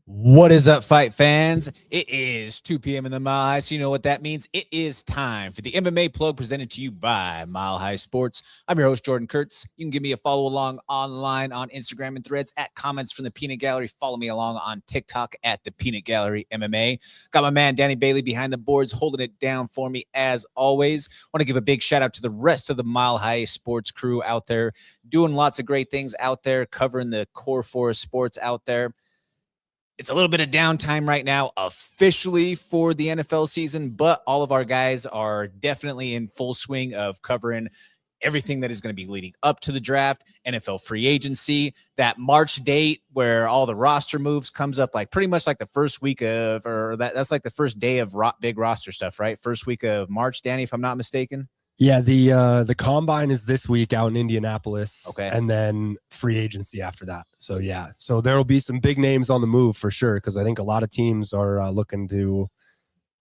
What is up, fight fans? It is 2 p.m. in the Mile High, so you know what that means. It is time for the MMA plug presented to you by Mile High Sports. I'm your host, Jordan Kurtz. You can give me a follow along online on Instagram and Threads at Comments from the Peanut Gallery. Follow me along on TikTok at the Peanut Gallery MMA. Got my man Danny Bailey behind the boards holding it down for me as always. Want to give a big shout out to the rest of the Mile High Sports crew out there, doing lots of great things out there, covering the core four sports out there. It's a little bit of downtime right now officially for the NFL season, but all of our guys are definitely in full swing of covering everything that is going to be leading up to the draft, NFL free agency, that March date where all the roster moves comes up like pretty much like the first week of, or that's like the first day of big roster stuff, right? First week of March, Danny, if I'm not mistaken. Yeah, the combine is this week out in Indianapolis, okay, and then free agency after that. So yeah, so there will be some big names on the move for sure, because I think a lot of teams are looking to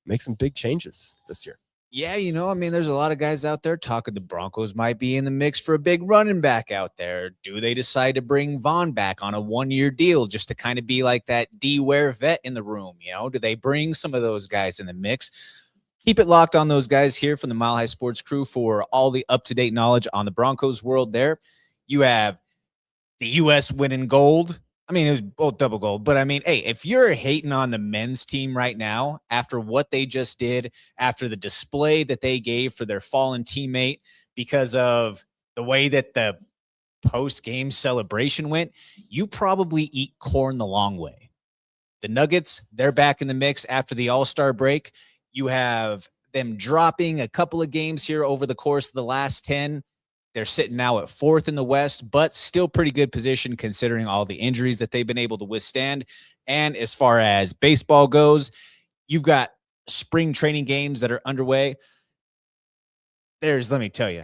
make some big changes this year. Yeah, you know, I mean, there's a lot of guys out there talking the Broncos might be in the mix for a big running back out there. Do they decide to bring Vaughn back on a one-year deal just to kind of be like that D-Ware vet in the room? You know, do they bring some of those guys in the mix? Keep it locked on those guys here from the Mile High Sports crew for all the up-to-date knowledge on the Broncos world there. You have the U.S. winning gold. I mean, it was both double gold, but I mean, hey, if you're hating on the men's team right now after what they just did, after the display that they gave for their fallen teammate because of the way that the post-game celebration went, you probably eat corn the long way. The Nuggets, they're back in the mix after the All-Star break. You have them dropping a couple of games here over the course of the last 10. They're sitting now at 4th in the West, but still pretty good position considering all the injuries that they've been able to withstand. And as far as baseball goes, you've got spring training games that are underway. Let me tell you,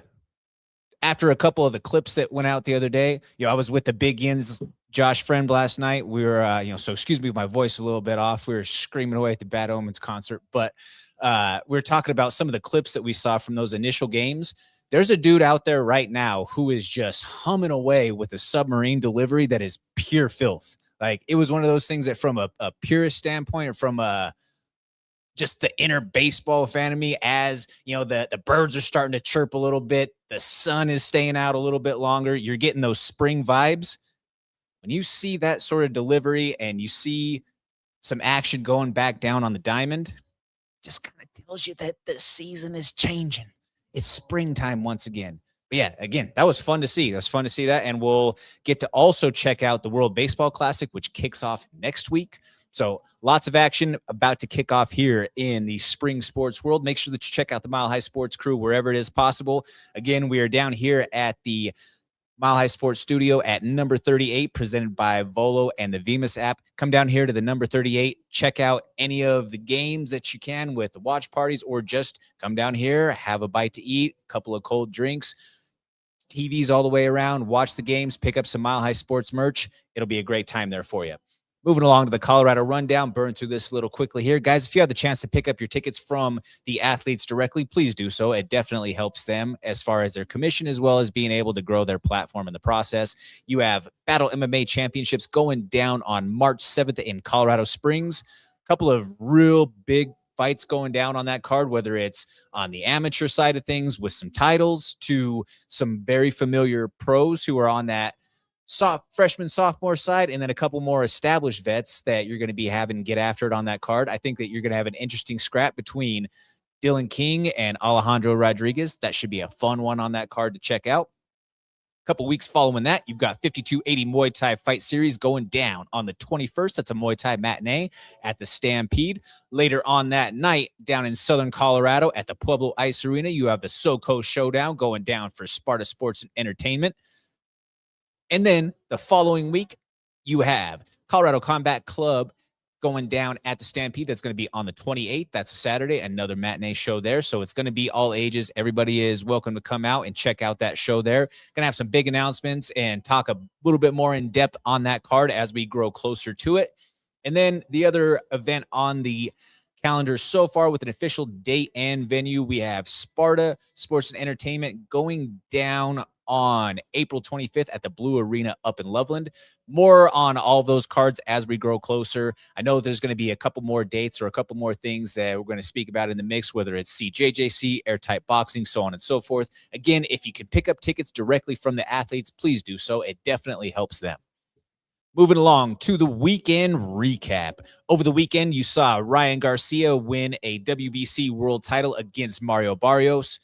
after a couple of the clips that went out the other day, I was with the Big Yins, Josh Friend last night. We were, so excuse me if my voice is a little bit off. We were screaming away at the Bad Omens concert, but we were talking about some of the clips that we saw from those initial games. There's a dude out there right now who is just humming away with a submarine delivery that is pure filth. Like, it was one of those things that from a purist standpoint or from just the inner baseball fan of me, as you know, the birds are starting to chirp a little bit, the sun is staying out a little bit longer, you're getting those spring vibes. When you see that sort of delivery and you see some action going back down on the diamond, just kind of tells you that the season is changing. It's springtime once again. But yeah, again, that was fun to see. It was fun to see that. And we'll get to also check out the World Baseball Classic, which kicks off next week. So lots of action about to kick off here in the spring sports world. Make sure that you check out the Mile High Sports crew wherever it is possible. Again, we are down here at the Mile High Sports Studio at number 38, presented by Volo and the Vimas app. Come down here to the number 38. Check out any of the games that you can with the watch parties, or just come down here, have a bite to eat, a couple of cold drinks, TVs all the way around, watch the games, pick up some Mile High Sports merch. It'll be a great time there for you. Moving along to the Colorado Rundown, burn through this a little quickly here. Guys, if you have the chance to pick up your tickets from the athletes directly, please do so. It definitely helps them as far as their commission, as well as being able to grow their platform in the process. You have Battle MMA Championships going down on March 7th in Colorado Springs. A couple of real big fights going down on that card, whether it's on the amateur side of things with some titles to some very familiar pros who are on that freshman, sophomore side, and then a couple more established vets that you're going to be having get after it on that card. I think that you're going to have an interesting scrap between Dylan King and Alejandro Rodriguez. That should be a fun one on that card to check out. A couple weeks following that, you've got 5280 Muay Thai Fight Series going down on the 21st. That's a Muay Thai matinee at the Stampede. Later on that night, down in Southern Colorado at the Pueblo Ice Arena, you have the SoCo Showdown going down for Sparta Sports and Entertainment. And then the following week, you have Colorado Combat Club going down at the Stampede. That's going to be on the 28th. That's a Saturday, another matinee show there. So it's going to be all ages. Everybody is welcome to come out and check out that show there. Going to have some big announcements and talk a little bit more in depth on that card as we grow closer to it. And then the other event on the calendar so far with an official date and venue, we have Sparta Sports and Entertainment going down on April 25th at the Blue Arena up in Loveland. More on all of those cards as we grow closer. I know there's going to be a couple more dates or a couple more things that we're going to speak about in the mix, whether it's CJJC, Airtight Boxing, so on and so forth. Again, if you can pick up tickets directly from the athletes, please do so. It definitely helps them. Moving along to the weekend recap. Over the weekend, you saw Ryan Garcia win a WBC world title against Mario Barrios.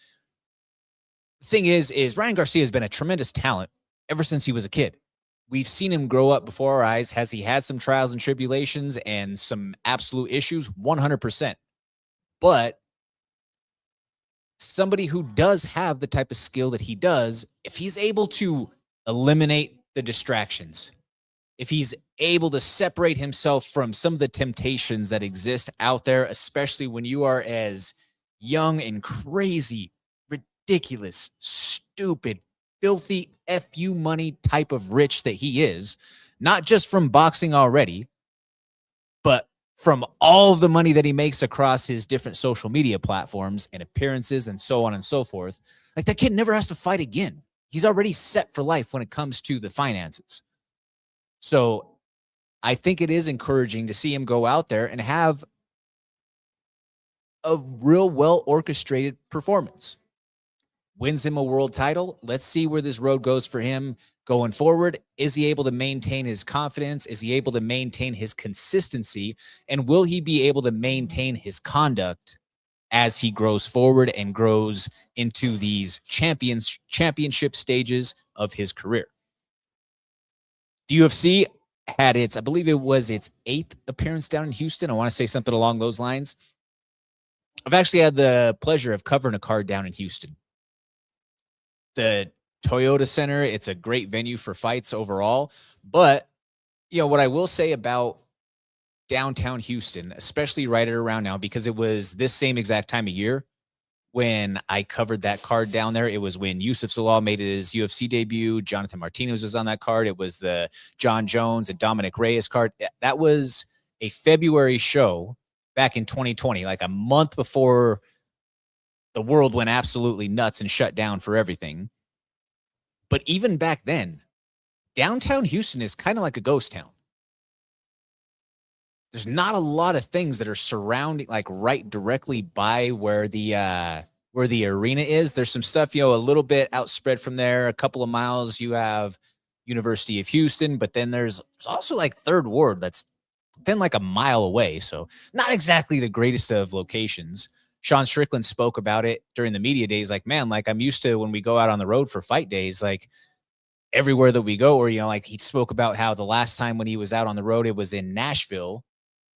The thing is Ryan Garcia has been a tremendous talent ever since he was a kid. We've seen him grow up before our eyes. Has he had some trials and tribulations and some absolute issues? 100%. But somebody who does have the type of skill that he does, if he's able to eliminate the distractions, if he's able to separate himself from some of the temptations that exist out there, especially when you are as young and crazy, ridiculous, stupid, filthy FU money type of rich that he is, not just from boxing already, but from all of the money that he makes across his different social media platforms and appearances and so on and so forth, like that kid never has to fight again. He's already set for life when it comes to the finances. So I think it is encouraging to see him go out there and have a real well-orchestrated performance. Wins him a world title. Let's see where this road goes for him going forward. Is he able to maintain his confidence? Is he able to maintain his consistency? And will he be able to maintain his conduct as he grows forward and grows into these championship stages of his career? The UFC had its, I believe it was its 8th appearance down in Houston. I want to say something along those lines. I've actually had the pleasure of covering a card down in Houston. The Toyota Center, it's a great venue for fights overall. But, you know, what I will say about downtown Houston, especially right around now, because it was this same exact time of year when I covered that card down there. It was when Yusuf Zalal made his UFC debut. Jonathan Martinez was on that card. It was the John Jones and Dominic Reyes card. That was a February show back in 2020, like a month before the world went absolutely nuts and shut down for everything. But even back then, downtown Houston is kind of like a ghost town. There's not a lot of things that are surrounding, like right directly by where the arena is. There's some stuff, you know, a little bit outspread from there. A couple of miles, you have University of Houston, but then there's also like Third Ward that's then like a mile away. So not exactly the greatest of locations. Sean Strickland spoke about it during the media days. Like, man, like I'm used to when we go out on the road for fight days, like everywhere that we go, or, you know, like he spoke about how the last time when he was out on the road, it was in Nashville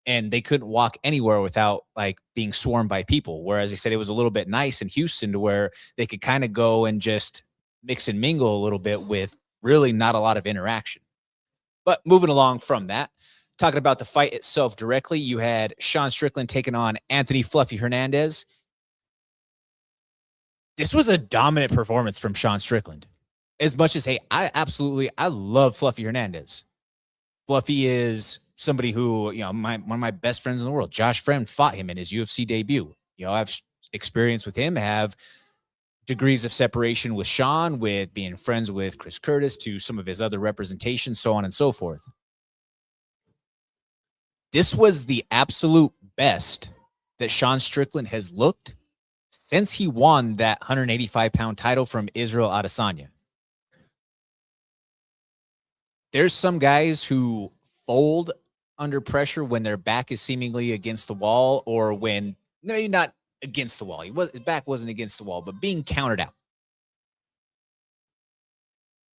and they couldn't walk anywhere without like being swarmed by people. Whereas he said it was a little bit nice in Houston to where they could kind of go and just mix and mingle a little bit with really not a lot of interaction. But moving along from that, talking about the fight itself directly, you had Sean Strickland taking on Anthony Fluffy Hernandez. This was a dominant performance from Sean Strickland. As much as, hey, I love Fluffy Hernandez. Fluffy is somebody who, you know, one of my best friends in the world, Josh Friend, fought him in his UFC debut. You know, I've experience with him, have degrees of separation with Sean, with being friends with Chris Curtis, to some of his other representations, so on and so forth. This was the absolute best that Sean Strickland has looked since he won that 185-pound title from Israel Adesanya. There's some guys who fold under pressure when their back is seemingly against the wall, or when maybe not against the wall. His back wasn't against the wall, but being countered out.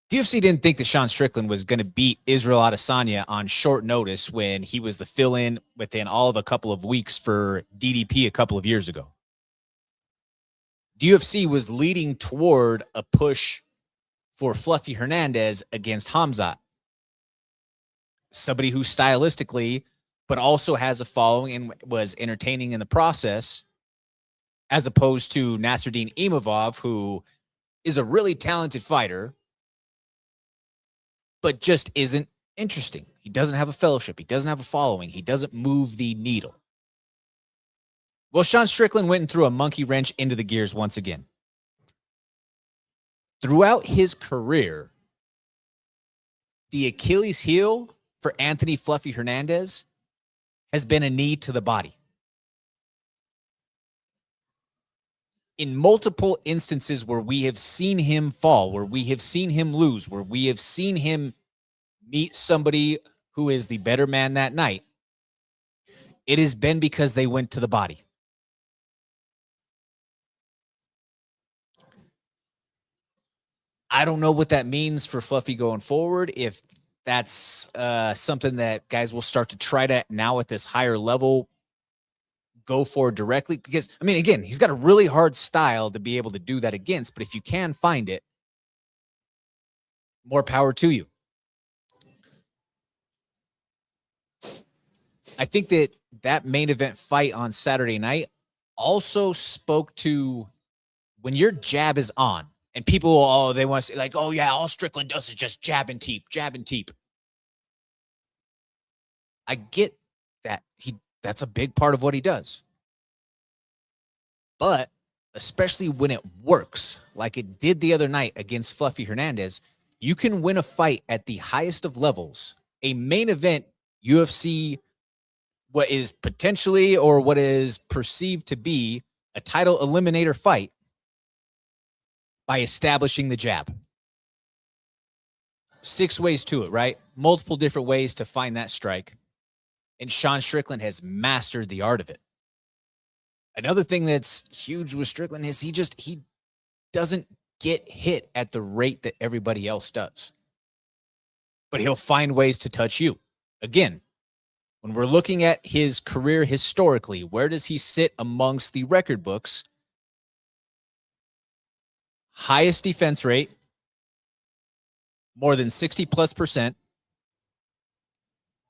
The UFC didn't think that Sean Strickland was going to beat Israel Adesanya on short notice when he was the fill-in within all of a couple of weeks for DDP a couple of years ago. The UFC was leading toward a push for Fluffy Hernandez against Hamzat, somebody who stylistically, but also has a following and was entertaining in the process, as opposed to Nasruddin Imavov, who is a really talented fighter, but just isn't interesting. He doesn't have a fellowship. He doesn't have a following. He doesn't move the needle. Well, Sean Strickland went and threw a monkey wrench into the gears once again. Throughout his career, the Achilles heel for Anthony Fluffy Hernandez has been a knee to the body. In multiple instances where we have seen him fall, where we have seen him lose, where we have seen him meet somebody who is the better man that night, it has been because they went to the body. I don't know what that means for Fluffy going forward. If that's something that guys will start to try to now at this higher level go for directly, because I mean, again, he's got a really hard style to be able to do that against, but if you can find it, more power to you. I think that main event fight on Saturday night also spoke to when your jab is on and people, they want to say like, oh yeah, all Strickland does is just jab and teep, jab and teep. I get that that's a big part of what he does. But especially when it works, like it did the other night against Fluffy Hernandez, you can win a fight at the highest of levels. A main event UFC, what is potentially or what is perceived to be a title eliminator fight, by establishing the jab. 6 ways to it, right? Multiple different ways to find that strike. And Sean Strickland has mastered the art of it. Another thing that's huge with Strickland is he doesn't get hit at the rate that everybody else does. But he'll find ways to touch you. Again, when we're looking at his career historically, where does he sit amongst the record books? Highest defense rate, more than 60+%.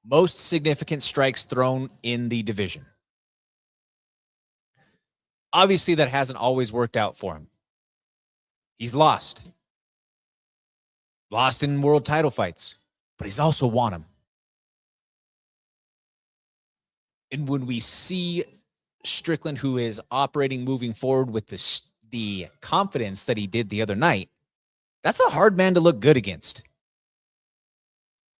Most significant strikes thrown in the division. Obviously, that hasn't always worked out for him. He's lost. Lost in world title fights, but he's also won them. And when we see Strickland, who is operating moving forward with the confidence that he did the other night, that's a hard man to look good against.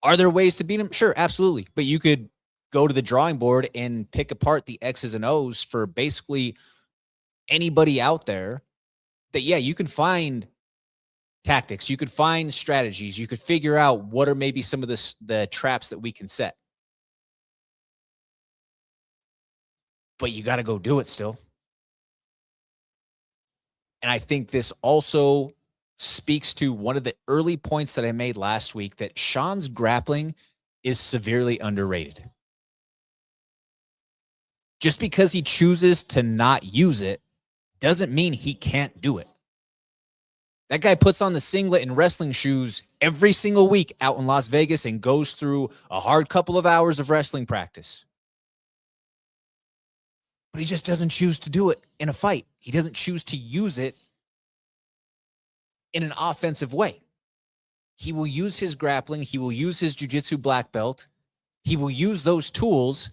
Are there ways to beat him? Sure, absolutely. But you could go to the drawing board and pick apart the X's and O's for basically anybody out there that, yeah, you can find tactics, you could find strategies, you could figure out what are maybe some of the traps that we can set. But you got to go do it still. And I think this also speaks to one of the early points that I made last week, that Sean's grappling is severely underrated. Just because he chooses to not use it doesn't mean he can't do it. That guy puts on the singlet and wrestling shoes every single week out in Las Vegas and goes through a hard couple of hours of wrestling practice. But he just doesn't choose to do it in a fight. He doesn't choose to use it in an offensive way. He will use his grappling. He will use his jiu-jitsu black belt. He will use those tools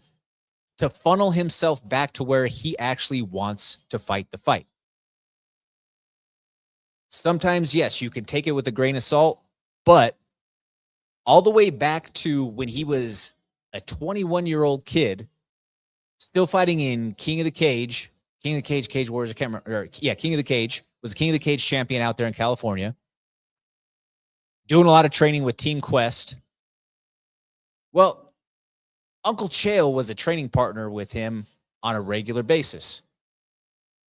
to funnel himself back to where he actually wants to fight the fight. Sometimes, yes, you can take it with a grain of salt, but all the way back to when he was a 21-year-old kid, still fighting in King of the Cage, Cage Warriors, I can't remember. King of the Cage, was a King of the Cage champion out there in California. Doing a lot of training with Team Quest. Well, Uncle Chael was a training partner with him on a regular basis.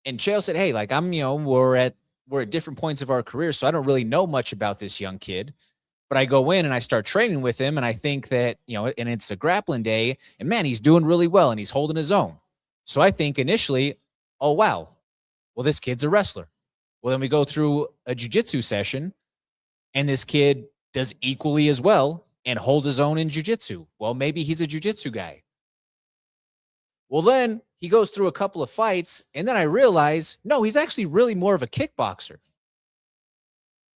And Chael said, hey, like we're at different points of our career, so I don't really know much about this young kid. But I go in and I start training with him, and I think that, and it's a grappling day, and man, he's doing really well and he's holding his own. So I think initially, oh, wow, well, this kid's a wrestler. Well, then we go through a jiu-jitsu session, and this kid does equally as well and holds his own in jiu-jitsu. Well, maybe he's a jiu-jitsu guy. Well, then he goes through a couple of fights, and then I realize, no, he's actually really more of a kickboxer.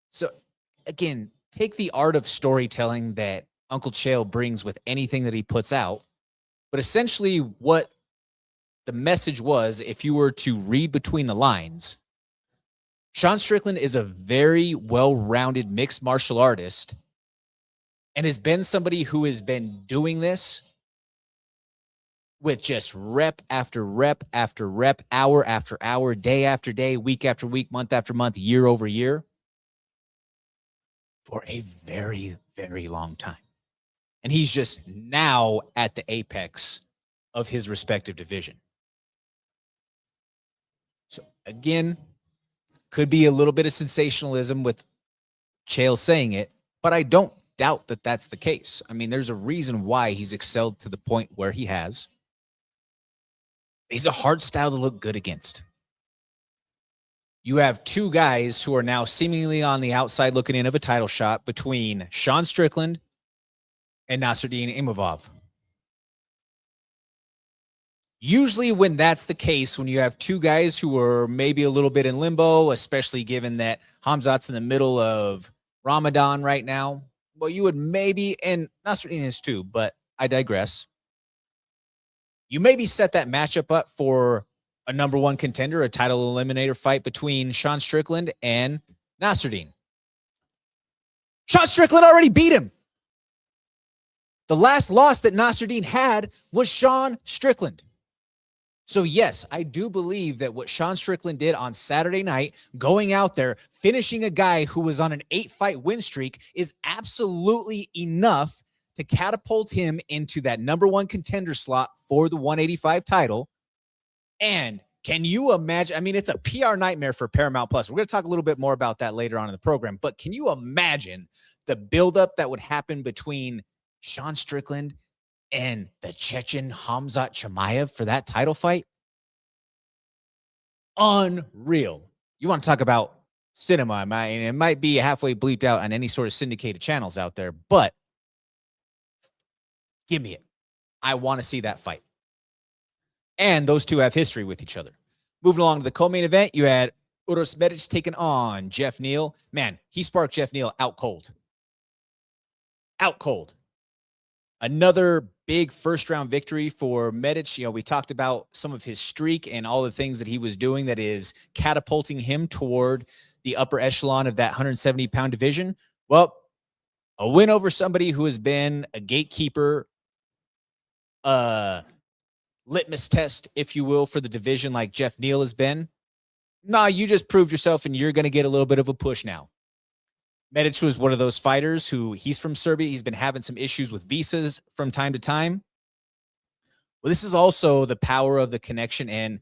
So, again, take the art of storytelling that Uncle Chael brings with anything that he puts out. But essentially what the message was, if you were to read between the lines, Sean Strickland is a very well-rounded mixed martial artist and has been somebody who has been doing this with just rep after rep after rep, hour after hour, day after day, week after week, month after month, year over year for a very, very long time. And he's just now at the apex of his respective division. So again, could be a little bit of sensationalism with Chael saying it, but I don't doubt that that's the case. I mean, there's a reason why he's excelled to the point where he has. He's a hard style to look good against. You have two guys who are now seemingly on the outside looking in of a title shot between Sean Strickland and Nasruddin Imavov. Usually when that's the case, when you have two guys who are maybe a little bit in limbo, especially given that Hamzat's in the middle of Ramadan right now, well, you would maybe, and Nasruddin is too, but I digress. You maybe set that matchup up for a number one contender, a title eliminator fight between Sean Strickland and Nasruddin. Sean Strickland already beat him. The last loss that Nasruddin had was Sean Strickland. So yes, I do believe that what Sean Strickland did on Saturday night, going out there, finishing a guy who was on an 8-fight win streak, is absolutely enough to catapult him into that number one contender slot for the 185 title. And can you imagine? I mean, it's a PR nightmare for Paramount Plus. We're going to talk a little bit more about that later on in the program. But can you imagine the buildup that would happen between Sean Strickland and the Chechen Khamzat Chimaev for that title fight? Unreal. You want to talk about cinema? I mean, it might be halfway bleeped out on any sort of syndicated channels out there, but give me it. I want to see that fight. And those two have history with each other. Moving along to the co-main event, you had Uros Medic taking on Jeff Neal. Man, he sparked Jeff Neal out cold. Out cold. Another big first-round victory for Medic. You know, we talked about some of his streak and all the things that he was doing that is catapulting him toward the upper echelon of that 170-pound division. Well, a win over somebody who has been a gatekeeper, litmus test, if you will, for the division like Jeff Neal has been. Nah, you just proved yourself and you're going to get a little bit of a push now. Medic was one of those fighters who, he's from Serbia. He's been having some issues with visas from time to time. Well, this is also the power of the connection, and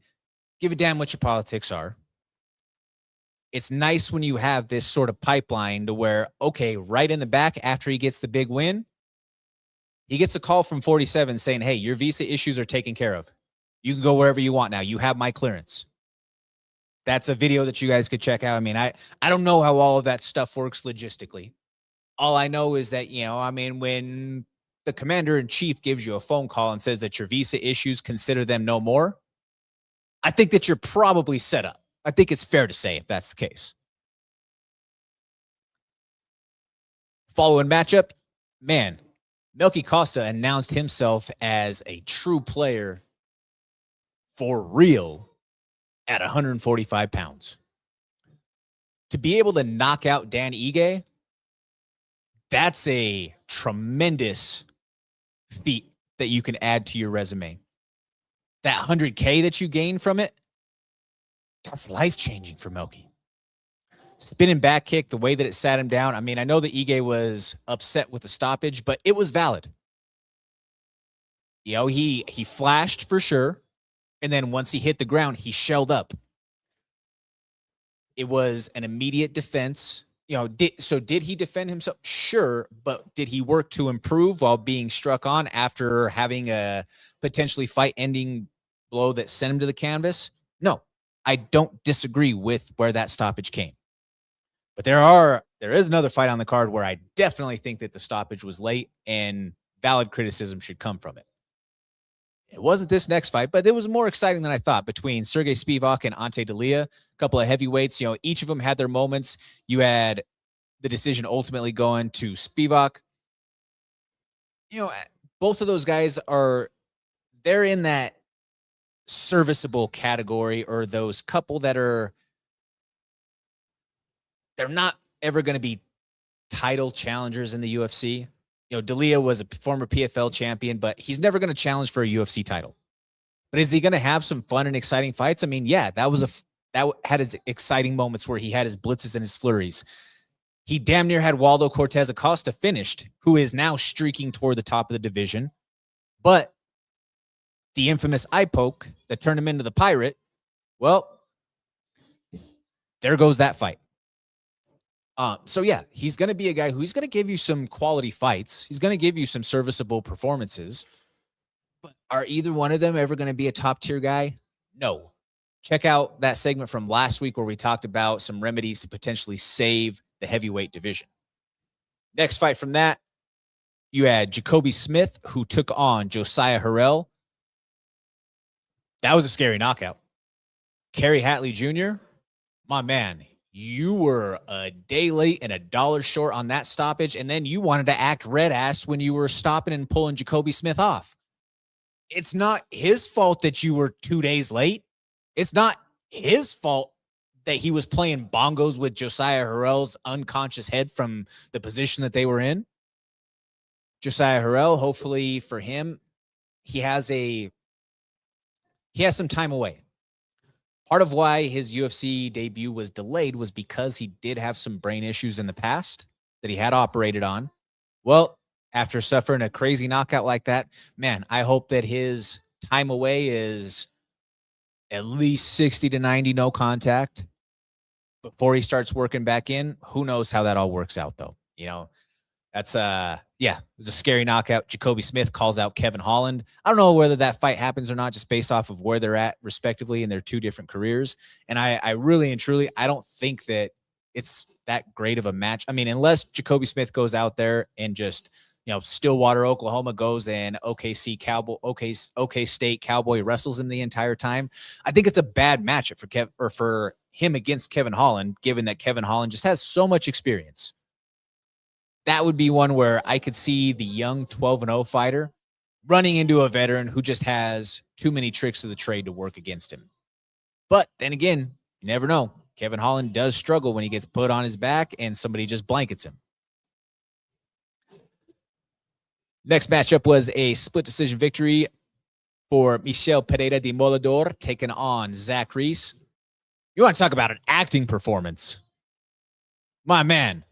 give a damn what your politics are. It's nice when you have this sort of pipeline to where, okay, right in the back after he gets the big win, he gets a call from 47 saying, hey, your visa issues are taken care of. You can go wherever you want now. You have my clearance. That's a video that you guys could check out. I mean, I don't know how all of that stuff works logistically. All I know is that, you know, I mean, when the commander-in-chief gives you a phone call and says that your visa issues, consider them no more, I think that you're probably set up. I think it's fair to say if that's the case. Following matchup, man, Melky Costa announced himself as a true player for real at 145 pounds. To be able to knock out Dan Ige, that's a tremendous feat that you can add to your resume. That 100K that you gain from it, that's life-changing for Melky. Spinning back kick, the way that it sat him down. I mean, I know that Ige was upset with the stoppage, but it was valid. You know, he flashed for sure. And then once he hit the ground, he shelled up. It was an immediate defense. You know, did he defend himself? Sure, but did he work to improve while being struck on after having a potentially fight-ending blow that sent him to the canvas? No, I don't disagree with where that stoppage came. But there is another fight on the card where I definitely think that the stoppage was late and valid criticism should come from it. It wasn't this next fight, but it was more exciting than I thought between Sergey Spivak and Ante Dalia, a couple of heavyweights. You know, each of them had their moments. You had the decision ultimately going to Spivak. You know, both of those guys they're in that serviceable category, or those couple that are they're not ever going to be title challengers in the UFC. You know, D'Elia was a former PFL champion, but he's never going to challenge for a UFC title. But is he going to have some fun and exciting fights? I mean, yeah, that had his exciting moments where he had his blitzes and his flurries. He damn near had Waldo Cortez Acosta finished, who is now streaking toward the top of the division. But the infamous eye poke that turned him into the Pirate, well, there goes that fight. So yeah, he's going to be a guy who's going to give you some quality fights. He's going to give you some serviceable performances. But are either one of them ever going to be a top tier guy? No. Check out that segment from last week where we talked about some remedies to potentially save the heavyweight division. Next fight from that, you had Jacoby Smith, who took on Josiah Harrell. That was a scary knockout. Kerry Hatley Jr., my man, you were a day late and $1 short on that stoppage, and then you wanted to act red-ass when you were stopping and pulling Jacoby Smith off. It's not his fault that you were 2 days late. It's not his fault that he was playing bongos with Josiah Harrell's unconscious head from the position that they were in. Josiah Harrell, hopefully for him, he has some time away. Part of why his UFC debut was delayed was because he did have some brain issues in the past that he had operated on. Well, after suffering a crazy knockout like that, man, I hope that his time away is at least 60 to 90 no contact before he starts working back in. Who knows how that all works out, though? You know, that's it was a scary knockout. Jacoby Smith calls out Kevin Holland. I don't know whether that fight happens or not, just based off of where they're at respectively in their two different careers. And I really and truly, I don't think that it's that great of a match. I mean, unless Jacoby Smith goes out there and just, you know, Stillwater, Oklahoma goes and OK State Cowboy wrestles him the entire time. I think it's a bad matchup for him against Kevin Holland, given that Kevin Holland just has so much experience. That would be one where I could see the young 12-0 fighter running into a veteran who just has too many tricks of the trade to work against him. But then again, you never know. Kevin Holland does struggle when he gets put on his back and somebody just blankets him. Next matchup was a split decision victory for Michel Pereira de Molador taking on Zach Reese. You want to talk about an acting performance? My man.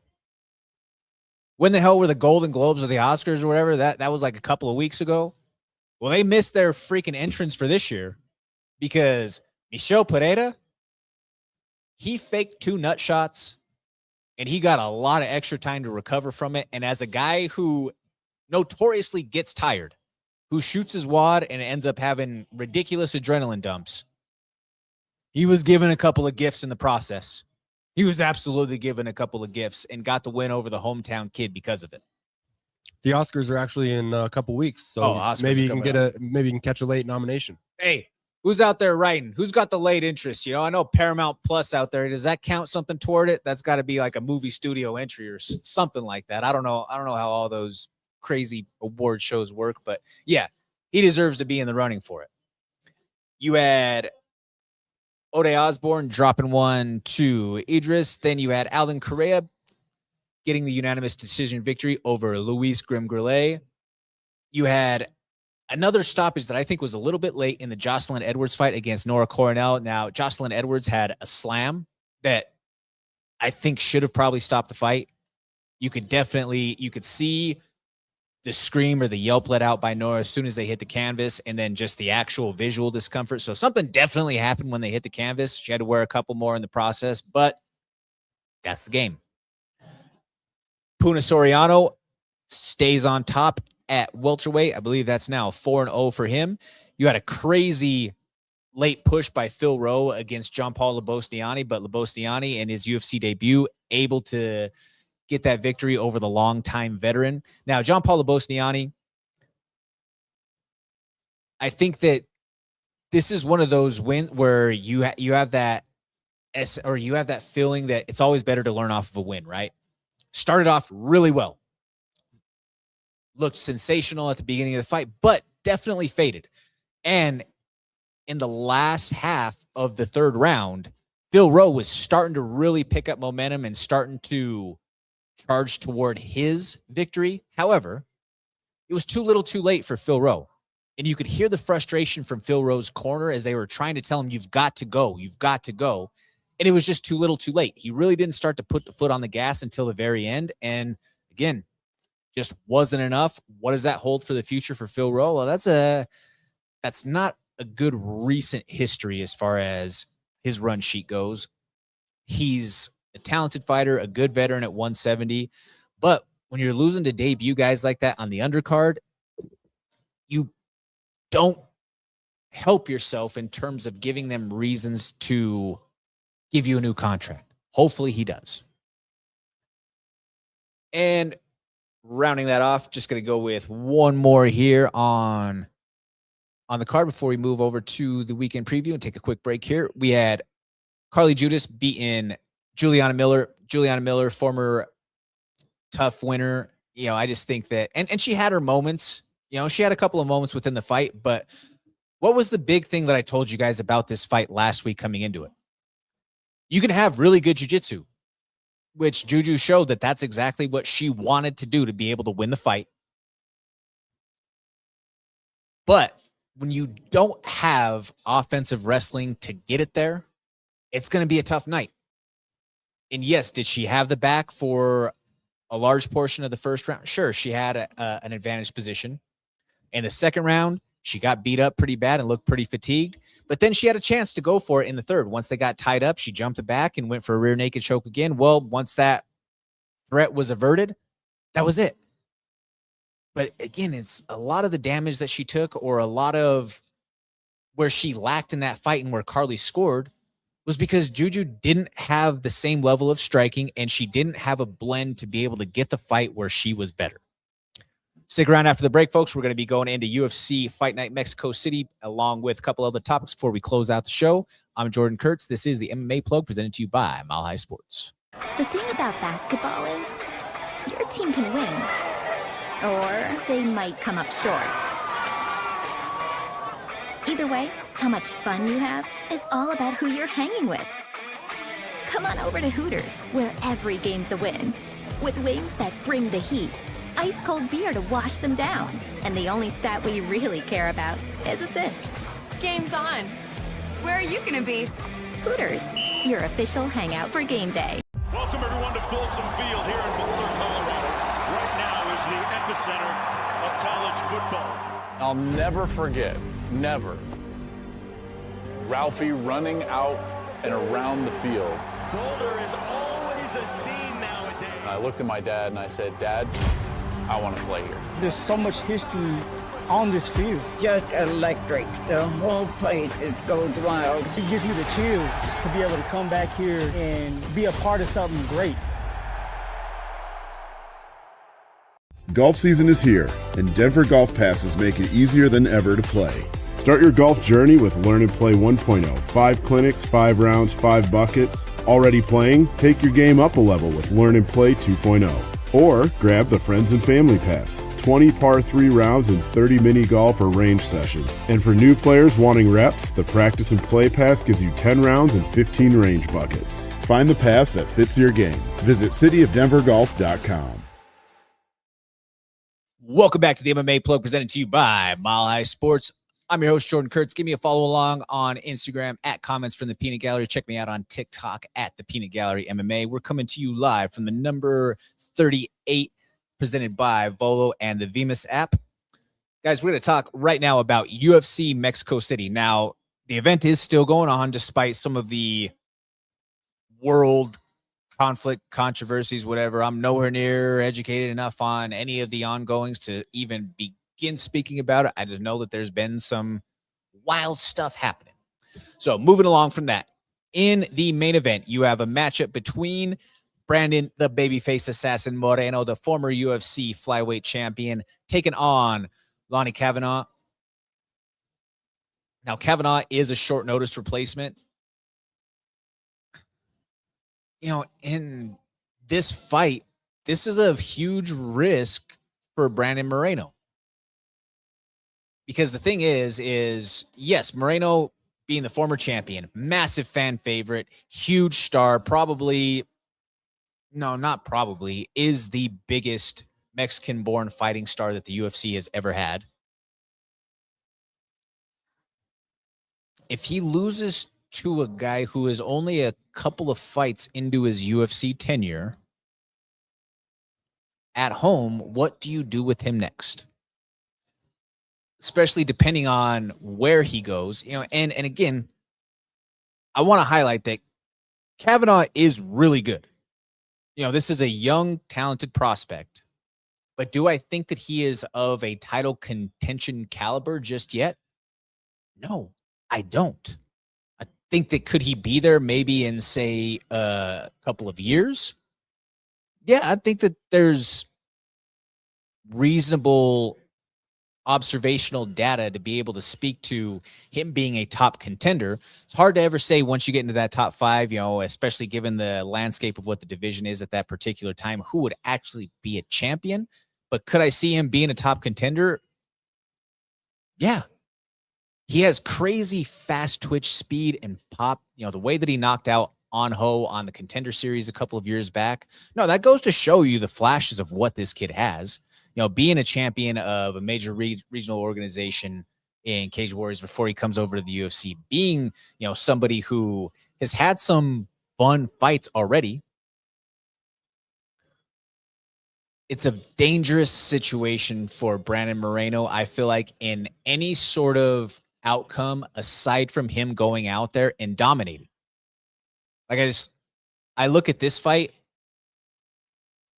When the hell were the Golden Globes or the Oscars or whatever? That was like a couple of weeks ago. Well, they missed their freaking entrance for this year because Michel Pereira, he faked 2 nut shots and he got a lot of extra time to recover from it. And as a guy who notoriously gets tired, who shoots his wad and ends up having ridiculous adrenaline dumps, he was given a couple of gifts in the process. He was absolutely given a couple of gifts and got the win over the hometown kid because of it. The Oscars are actually in a couple weeks, so maybe you can catch a late nomination. Hey, who's out there writing? Who's got the late interest? You know, I know Paramount Plus out there. Does that count something toward it? That's got to be like a movie studio entry or something like that. I don't know how all those crazy award shows work, but yeah, he deserves to be in the running for it. You had Ode Osborne dropping one to Idris. Then you had Alvin Correa getting the unanimous decision victory over Luis Grim-Grillet. You had another stoppage that I think was a little bit late in the Jocelyn Edwards fight against Nora Coronel. Now, Jocelyn Edwards had a slam that I think should have probably stopped the fight. You could see the scream or the yelp let out by Nora as soon as they hit the canvas, and then just the actual visual discomfort. So something definitely happened when they hit the canvas. She had to wear a couple more in the process, but that's the game. Puna Soriano stays on top at welterweight. I believe that's now 4-0 for him. You had a crazy late push by Phil Rowe against John Paul Labostiani, but Labostiani in his UFC debut able to get that victory over the longtime veteran. Now, John Paul Labostiani, I think that this is one of those wins where you have that feeling that it's always better to learn off of a win, right? Started off really well. Looked sensational at the beginning of the fight, but definitely faded. And in the last half of the third round, Phil Rowe was starting to really pick up momentum and starting to charge toward his victory. However, it was too little too late for Phil Rowe. And you could hear the frustration from Phil Rowe's corner as they were trying to tell him, you've got to go. You've got to go. And it was just too little too late. He really didn't start to put the foot on the gas until the very end. And again, just wasn't enough. What does that hold for the future for Phil Rowe? Well, that's not a good recent history as far as his run sheet goes. He's a talented fighter, a good veteran at 170. But when you're losing to debut guys like that on the undercard, you don't help yourself in terms of giving them reasons to give you a new contract. Hopefully he does. And rounding that off, just going to go with one more here on the card before we move over to the weekend preview and take a quick break here. We had Carly Judas beating Juliana Miller. Juliana Miller, former tough winner. You know, I just think that, and she had her moments. You know, she had a couple of moments within the fight, but what was the big thing that I told you guys about this fight last week coming into it? You can have really good jiu-jitsu, which Juju showed that that's exactly what she wanted to do to be able to win the fight. But when you don't have offensive wrestling to get it there, it's going to be a tough night. And yes, did she have the back for a large portion of the first round? Sure, she had an advantage position. In the second round, she got beat up pretty bad and looked pretty fatigued. But then she had a chance to go for it in the third. Once they got tied up, she jumped back and went for a rear naked choke again. Well, once that threat was averted, that was it. But again, it's a lot of the damage that she took, or a lot of where she lacked in that fight and where Carly scored, was because Juju didn't have the same level of striking, and she didn't have a blend to be able to get the fight where she was better. Stick around after the break, folks. We're going to be going into UFC Fight Night Mexico City, along with a couple other topics before we close out the show. I'm Jordan Kurtz. This is the MMA Plug presented to you by Mile High Sports. The thing about basketball is your team can win, or they might come up short. Either way, how much fun you have is all about who you're hanging with. Come on over to Hooters, where every game's a win. With wings that bring the heat, ice-cold beer to wash them down, and the only stat we really care about is assists. Game's on. Where are you gonna be? Hooters, your official hangout for game day. Welcome everyone to Folsom Field here in Boulder, Colorado. Right now is the epicenter of college football. I'll never forget, never, Ralphie running out and around the field. Boulder is always a scene nowadays. I looked at my dad and I said, Dad, I want to play here. There's so much history on this field. Just electric. The whole place goes wild. It gives me the chills to be able to come back here and be a part of something great. Golf season is here, and Denver Golf Passes make it easier than ever to play. Start your golf journey with Learn and Play 1.0. 5 clinics, 5 rounds, 5 buckets. Already playing? Take your game up a level with Learn and Play 2.0. Or grab the Friends and Family Pass. 20 par 3 rounds and 30 mini golf or range sessions. And for new players wanting reps, the Practice and Play Pass gives you 10 rounds and 15 range buckets. Find the pass that fits your game. Visit cityofdenvergolf.com. Welcome back to the MMA Plug presented to you by Mile High Sports. I'm your host, Jordan Kurtz. Give me a follow along on Instagram at Comments from the Peanut Gallery. Check me out on TikTok at the Peanut Gallery MMA. We're coming to you live from the number 38 presented by Volo and the Vimas app. Guys, we're going to talk right now about UFC Mexico City. Now, the event is still going on despite some of the world conflict, controversies, whatever. I'm nowhere near educated enough on any of the ongoings to even begin speaking about it. I just know that there's been some wild stuff happening. So moving along from that, in the main event, you have a matchup between Brandon, the babyface assassin Moreno, the former UFC flyweight champion, taking on Lonnie Kavanagh. Now, Kavanagh is a short notice replacement. You know, in this fight, this is a huge risk for Brandon Moreno. Because the thing is yes, Moreno being the former champion, massive fan favorite, huge star, is the biggest Mexican-born fighting star that the UFC has ever had. If he loses to a guy who is only a couple of fights into his UFC tenure at home, what do you do with him next? Especially depending on where he goes, and again, I want to highlight that Kavanagh is really good. This is a young, talented prospect, but do I think that he is of a title contention caliber just yet? No, I don't. I think that could he be there maybe in, say, a couple of years? Yeah, I think that there's reasonable observational data to be able to speak to him being a top contender. It's hard to ever say once you get into that top 5, especially given the landscape of what the division is at that particular time, who would actually be a champion. But could I see him being a top contender? Yeah. He has crazy fast twitch speed and pop. The way that he knocked out Anho on the Contender Series a couple of years back. No, that goes to show you the flashes of what this kid has. Being a champion of a major regional organization in Cage Warriors before he comes over to the UFC, being, somebody who has had some fun fights already. It's a dangerous situation for Brandon Moreno, I feel like, in any sort of outcome aside from him going out there and dominating. I look at this fight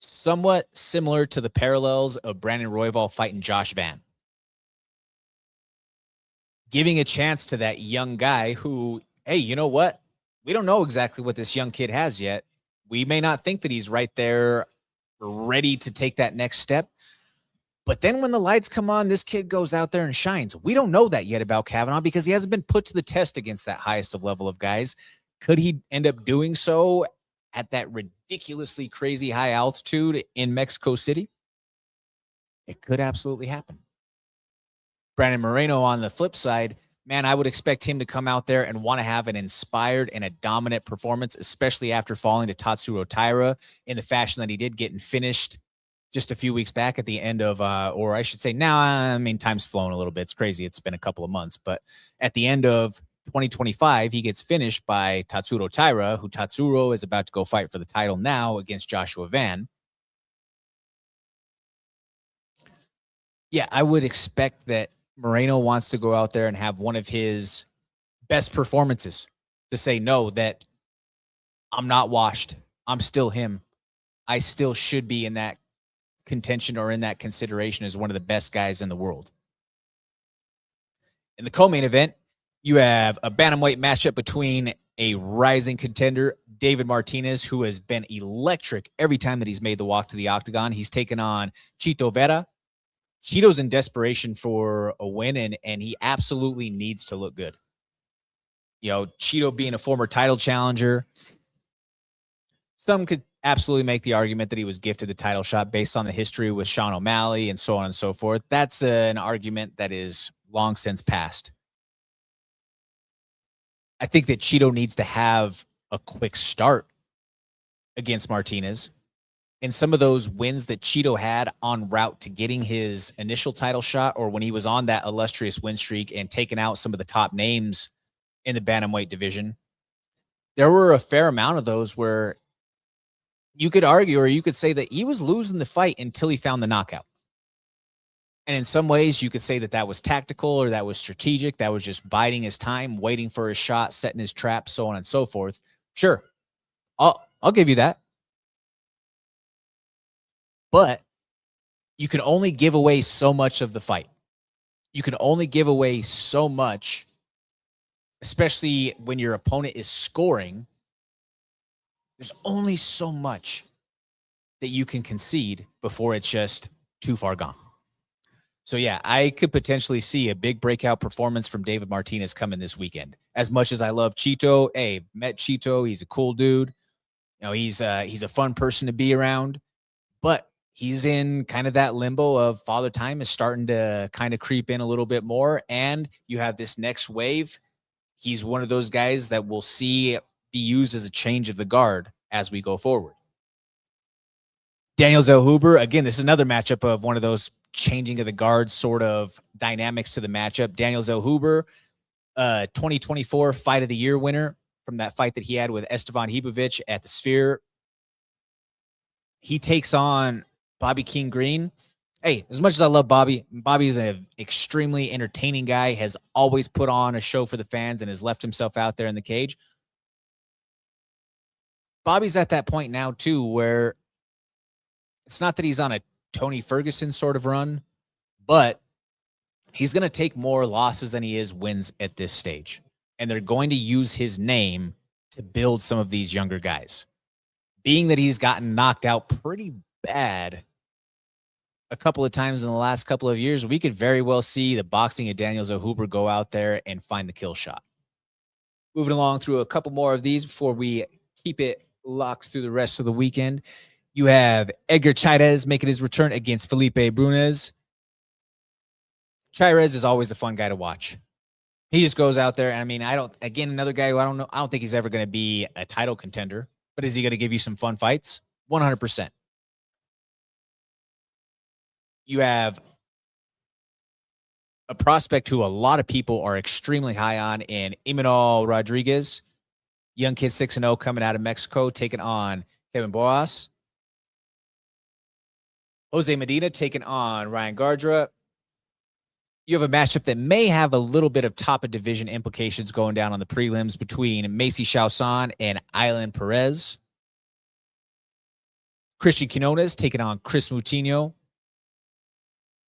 somewhat similar to the parallels of Brandon Royval fighting Josh Van. Giving a chance to that young guy who, hey, you know what? We don't know exactly what this young kid has yet. We may not think that he's right there ready to take that next step. But then when the lights come on, this kid goes out there and shines. We don't know that yet about Kavanagh because he hasn't been put to the test against that highest of level of guys. Could he end up doing so at that ridiculously crazy high altitude in Mexico City? It could absolutely happen. Brandon Moreno on the flip side, man, I would expect him to come out there and want to have an inspired and a dominant performance, especially after falling to Tatsuro Taira in the fashion that he did, getting finished just a few weeks back at the end of, or I should say now, time's flown a little bit. It's crazy. It's been a couple of months, but at the end of 2025, he gets finished by Tatsuro Taira, who Tatsuro is about to go fight for the title now against Joshua Van. Yeah, I would expect that Moreno wants to go out there and have one of his best performances to say, no, that I'm not washed. I'm still him. I still should be in that contention or in that consideration as one of the best guys in the world. In the co-main event, you have a bantamweight matchup between a rising contender, David Martinez, who has been electric every time that he's made the walk to the octagon. He's taken on Chito Vera. Chito's in desperation for a win, and he absolutely needs to look good. Chito being a former title challenger, some could absolutely make the argument that he was gifted the title shot based on the history with Sean O'Malley and so on and so forth. That's an argument that is long since past. I think that Chito needs to have a quick start against Martinez. And some of those wins that Chito had en route to getting his initial title shot, or when he was on that illustrious win streak and taking out some of the top names in the bantamweight division, there were a fair amount of those where you could argue, or you could say that he was losing the fight until he found the knockout. And in some ways, you could say that that was tactical or that was strategic. That was just biding his time, waiting for his shot, setting his trap, so on and so forth. Sure, I'll give you that. But you can only give away so much of the fight. You can only give away so much, especially when your opponent is scoring. There's only so much that you can concede before it's just too far gone. So, yeah, I could potentially see a big breakout performance from David Martinez coming this weekend. As much as I love Chito, hey, met Chito, he's a cool dude. He's a fun person to be around. But he's in kind of that limbo of Father Time is starting to kind of creep in a little bit more. And you have this next wave. he's one of those guys that we'll see be used as a change of the guard as we go forward. Daniel Zellhuber, again, this is another matchup of one of those changing of the guard sort of dynamics to the matchup. Daniel Zellhuber, 2024 Fight of the Year winner from that fight that he had with Esteban Hibovic at the Sphere. He takes on Bobby King Green. Hey, as much as I love Bobby, Bobby is an extremely entertaining guy, has always put on a show for the fans and has left himself out there in the cage. Bobby's at that point now, too, where it's not that he's on a Tony Ferguson sort of run, but he's going to take more losses than he is wins at this stage. And they're going to use his name to build some of these younger guys. Being that he's gotten knocked out pretty bad a couple of times in the last couple of years, we could very well see the boxing of Daniel Zellhuber go out there and find the kill shot. Moving along through a couple more of these before we keep it locked through the rest of the weekend. You have Edgar Chairez making his return against Felipe Brunez. Chairez is always a fun guy to watch. He just goes out there. I mean, another guy who I don't think he's ever going to be a title contender, but is he going to give you some fun fights? 100%. You have a prospect who a lot of people are extremely high on in Imanol Rodriguez. Young kid 6-0 coming out of Mexico, taking on Kevin Boas. Jose Medina taking on Ryan Gardra. You have a matchup that may have a little bit of top of division implications going down on the prelims between Macy Chauson and Island Perez. Christian Quinones taking on Chris Moutinho.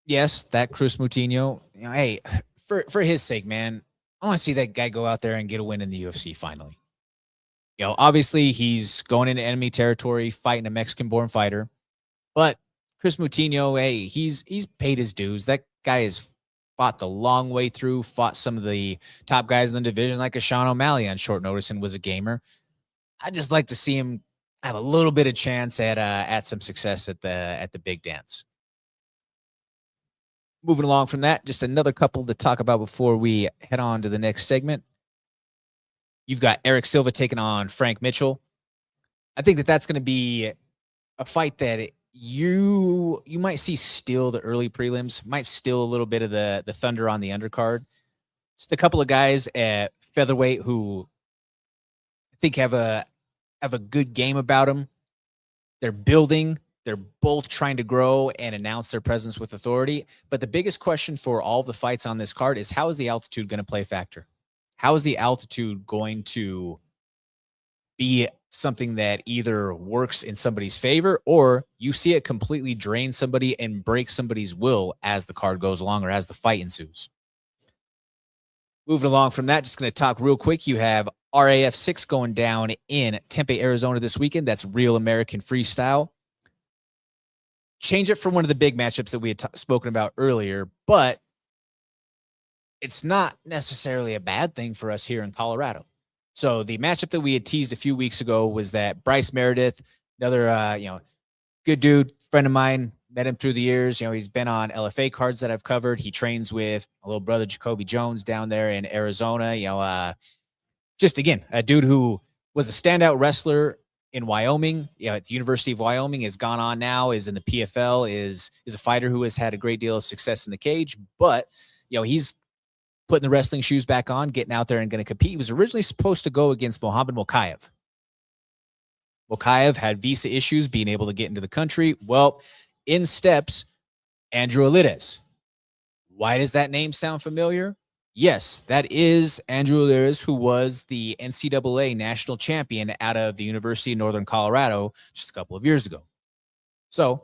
Yes, that Chris Moutinho. Hey, for his sake, man, I want to see that guy go out there and get a win in the UFC finally. Obviously he's going into enemy territory, fighting a Mexican-born fighter, but Chris Moutinho, hey, he's paid his dues. That guy has fought the long way through, fought some of the top guys in the division, like a Sean O'Malley on short notice, and was a gamer. I'd just like to see him have a little bit of chance at some success at the big dance. Moving along from that, just another couple to talk about before we head on to the next segment. You've got Eric Silva taking on Frank Mitchell. I think that's going to be a fight that you might see still the early prelims, might still a little bit of the thunder on the undercard. Just a couple of guys at featherweight who I think have a good game about them. They're building. They're both trying to grow and announce their presence with authority. But the biggest question for all the fights on this card is, how is the altitude going to play a factor? How is the altitude going to be something that either works in somebody's favor or you see it completely drain somebody and break somebody's will as the card goes along or as the fight ensues? Moving along from that, just going to talk real quick. You have RAF 6 going down in Tempe, Arizona this weekend. That's Real American Freestyle. Change it from one of the big matchups that we had spoken about earlier, but it's not necessarily a bad thing for us here in Colorado. So the matchup that we had teased a few weeks ago was that Bryce Meredith, another good dude, friend of mine, met him through the years. He's been on LFA cards that I've covered. He trains with a little brother, Jacoby Jones, down there in Arizona. Just again, a dude who was a standout wrestler in Wyoming, at the University of Wyoming, has gone on now, is in the PFL, is a fighter who has had a great deal of success in the cage, but he's putting the wrestling shoes back on, getting out there and going to compete. He was originally supposed to go against Mohamed Mokaev. Mokaev had visa issues being able to get into the country. Well, in steps Andrew Alides. Why does that name sound familiar? Yes, that is Andrew Alides, who was the NCAA national champion out of the University of Northern Colorado just a couple of years ago. So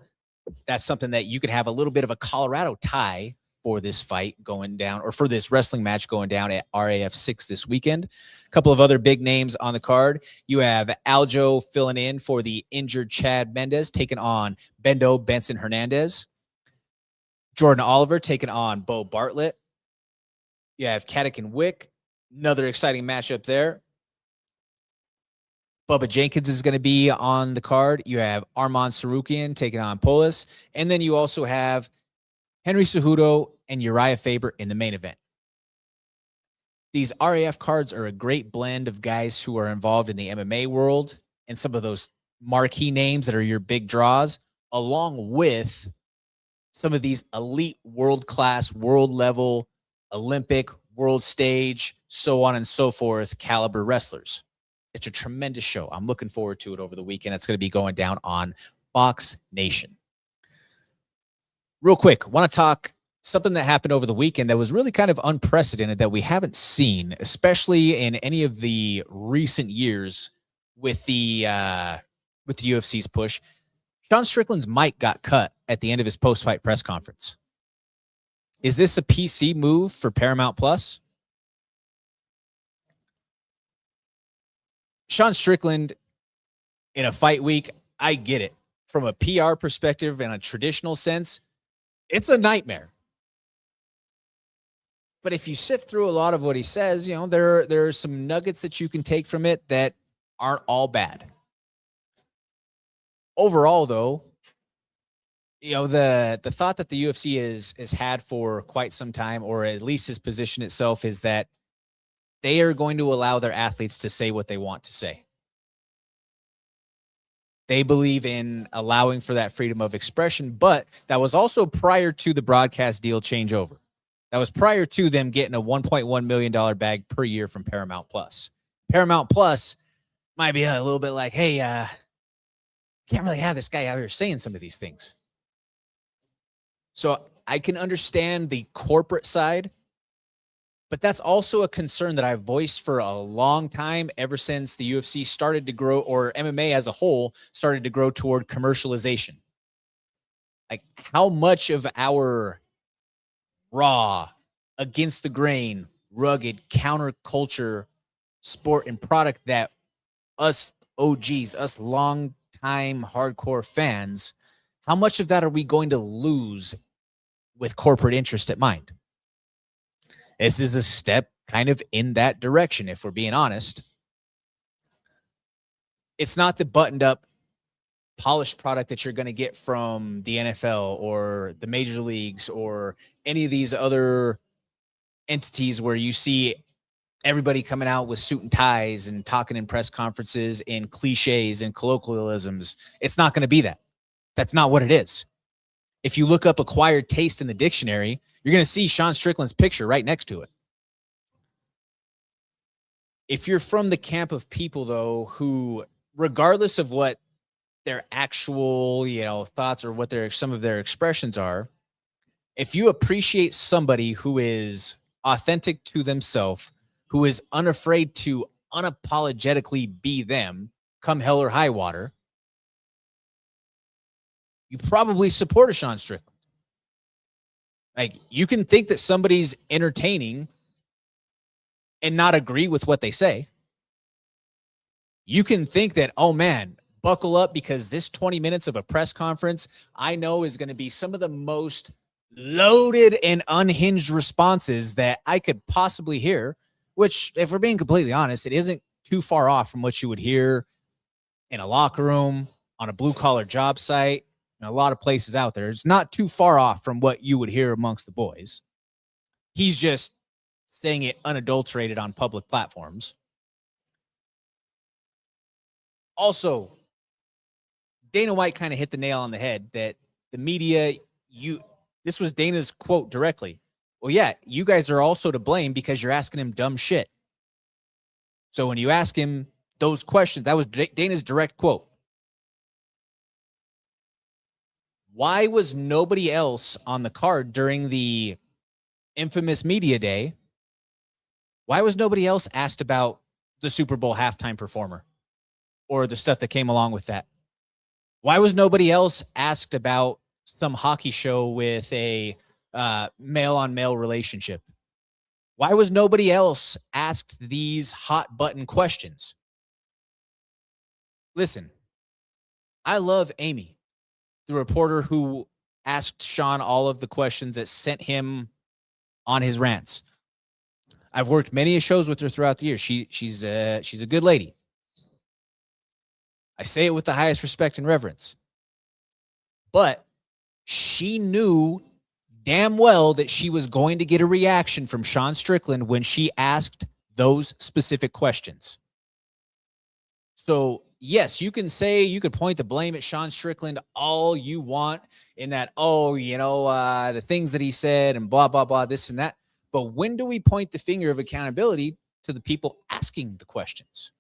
that's something that you could have a little bit of a Colorado tie for this fight going down, or for this wrestling match going down at RAF 6 this weekend. A couple of other big names on the card. You have Aljo filling in for the injured Chad Mendez, taking on Bendo Benson Hernandez. Jordan Oliver taking on Bo Bartlett. You have Kadek and Wick. Another exciting matchup there. Bubba Jenkins is going to be on the card. You have Arman Sarukian taking on Polis. And then you also have Henry Cejudo and Uriah Faber in the main event. these RAF cards are a great blend of guys who are involved in the MMA world and some of those marquee names that are your big draws, along with some of these elite world-class, world-level, Olympic, world stage, so on and so forth, caliber wrestlers. It's a tremendous show. I'm looking forward to it over the weekend. It's going to be going down on Fox Nation. Real quick, want to talk something that happened over the weekend that was really kind of unprecedented that we haven't seen, especially in any of the recent years with the UFC's push. Sean Strickland's mic got cut at the end of his post-fight press conference. Is this a PC move for Paramount Plus? Sean Strickland in a fight week, I get it. From a PR perspective and a traditional sense, it's a nightmare. But if you sift through a lot of what he says, you know, there are some nuggets that you can take from it that aren't all bad. Overall, though, you know, the thought that the UFC has had for quite some time, or at least has positioned itself, is that they are going to allow their athletes to say what they want to say. They believe in allowing for that freedom of expression, but that was also prior to the broadcast deal changeover. That was prior to them getting a $1.1 million bag per year from Paramount Plus. Paramount Plus might be a little bit like, hey, can't really have this guy out here saying some of these things. So I can understand the corporate side, but that's also a concern that I've voiced for a long time, ever since the UFC started to grow, or MMA as a whole started to grow toward commercialization. Like, how much of our raw, against the grain, rugged, counterculture sport and product that us OGs, us long-time hardcore fans, how much of that are we going to lose with corporate interest at mind? This is a step kind of in that direction, if we're being honest. It's not the buttoned up, polished product that you're going to get from the NFL or the major leagues or any of these other entities where you see everybody coming out with suit and ties and talking in press conferences in cliches and colloquialisms. It's not going to be that. That's not what it is. If you look up acquired taste in the dictionary, you're going to see Sean Strickland's picture right next to it. If you're from the camp of people, though, who, regardless of what their actual, you know, thoughts or what some of their expressions are, if you appreciate somebody who is authentic to themselves, who is unafraid to unapologetically be them, come hell or high water, you probably support a Sean Strickland. Like, you can think that somebody's entertaining and not agree with what they say. You can think that, oh man, buckle up, because this 20 minutes of a press conference I know is going to be some of the most loaded and unhinged responses that I could possibly hear, which, if we're being completely honest, it isn't too far off from what you would hear in a locker room, on a blue-collar job site, and a lot of places out there. It's not too far off from what you would hear amongst the boys. He's just saying it unadulterated on public platforms. Also, Dana White kind of hit the nail on the head that the media, this was Dana's quote directly. Well, yeah, you guys are also to blame because you're asking him dumb shit. So when you ask him those questions, that was Dana's direct quote. Why was nobody else on the card during the infamous media day? Why was nobody else asked about the Super Bowl halftime performer or the stuff that came along with that? Why was nobody else asked about some hockey show with a male-on-male relationship? Why was nobody else asked these hot button questions? Listen, I love Amy, the reporter who asked Sean all of the questions that sent him on his rants. I've worked many shows with her throughout the years. She's a good lady. I say it with the highest respect and reverence. But she knew damn well that she was going to get a reaction from Sean Strickland when she asked those specific questions. So, yes, you could point the blame at Sean Strickland all you want in that, the things that he said and blah, blah, blah, this and that. But when do we point the finger of accountability to the people asking the questions?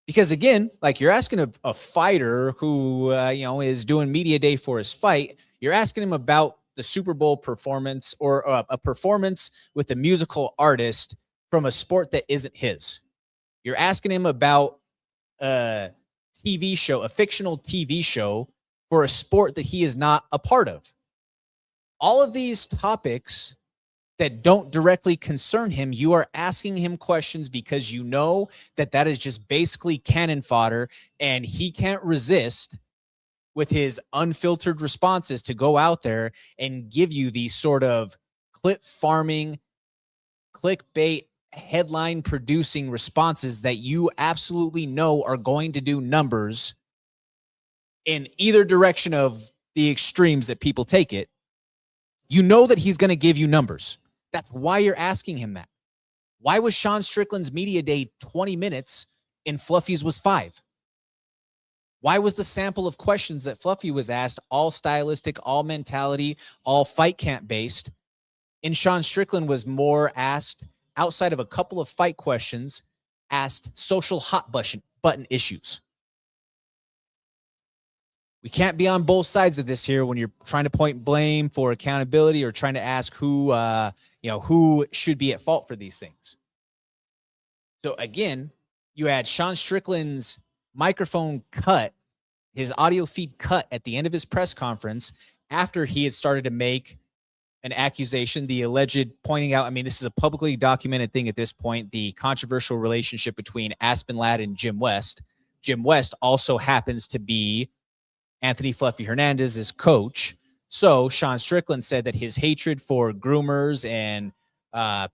Because again, like you're asking a fighter who, is doing media day for his fight, you're asking him about the Super Bowl performance or a performance with a musical artist from a sport that isn't his. You're asking him about a TV show, a fictional TV show for a sport that he is not a part of. All of these topics that don't directly concern him, you are asking him questions because you know that is just basically cannon fodder, and he can't resist with his unfiltered responses to go out there and give you these sort of clip farming, clickbait, headline producing responses that you absolutely know are going to do numbers in either direction of the extremes that people take it. You know that he's going to give you numbers. That's why you're asking him that. Why was Sean Strickland's media day 20 minutes and Fluffy's was 5? Why was the sample of questions that Fluffy was asked all stylistic, all mentality, all fight camp based, and Sean Strickland was more asked, outside of a couple of fight questions, asked social hot button issues? We can't be on both sides of this here when you're trying to point blame for accountability or trying to ask who should be at fault for these things. So again, you had Sean Strickland's microphone cut, his audio feed cut at the end of his press conference after he had started to make an accusation, the alleged pointing out, this is a publicly documented thing at this point, the controversial relationship between Aspen Ladd and Jim West. Jim West also happens to be Anthony Fluffy Hernandez's coach. So Sean Strickland said that his hatred for groomers and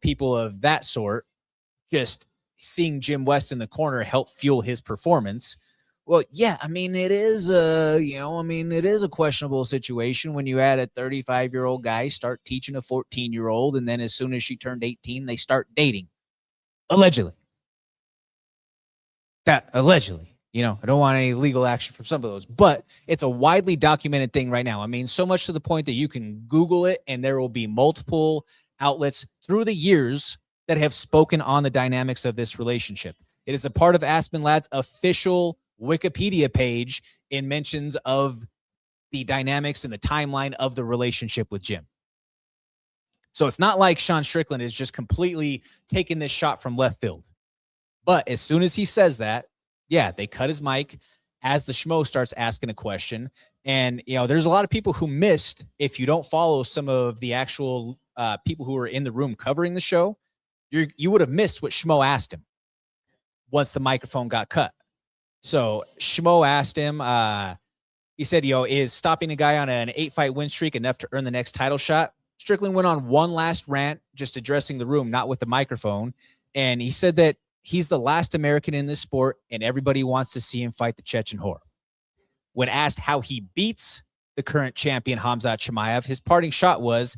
people of that sort, just seeing Jim West in the corner helped fuel his performance. Well, yeah, it is a questionable situation when you had a 35-year-old guy start teaching a 14-year-old, and then as soon as she turned 18, they start dating. Allegedly. I don't want any legal action from some of those, but it's a widely documented thing right now. So much to the point that you can Google it and there will be multiple outlets through the years that have spoken on the dynamics of this relationship. It is a part of Aspen Ladd's official Wikipedia page in mentions of the dynamics and the timeline of the relationship with Jim. So it's not like Sean Strickland is just completely taking this shot from left field. But as soon as he says that, yeah, they cut his mic as the schmo starts asking a question. And, there's a lot of people who missed, if you don't follow some of the actual people who were in the room covering the show, you would have missed what schmo asked him once the microphone got cut. So schmo asked him, he said, is stopping a guy on an 8-fight win streak enough to earn the next title shot? Strickland went on one last rant, just addressing the room, not with the microphone. And he said that he's the last American in this sport, and everybody wants to see him fight the Chechen whore. When asked how he beats the current champion, Khamzat Chimaev, his parting shot was,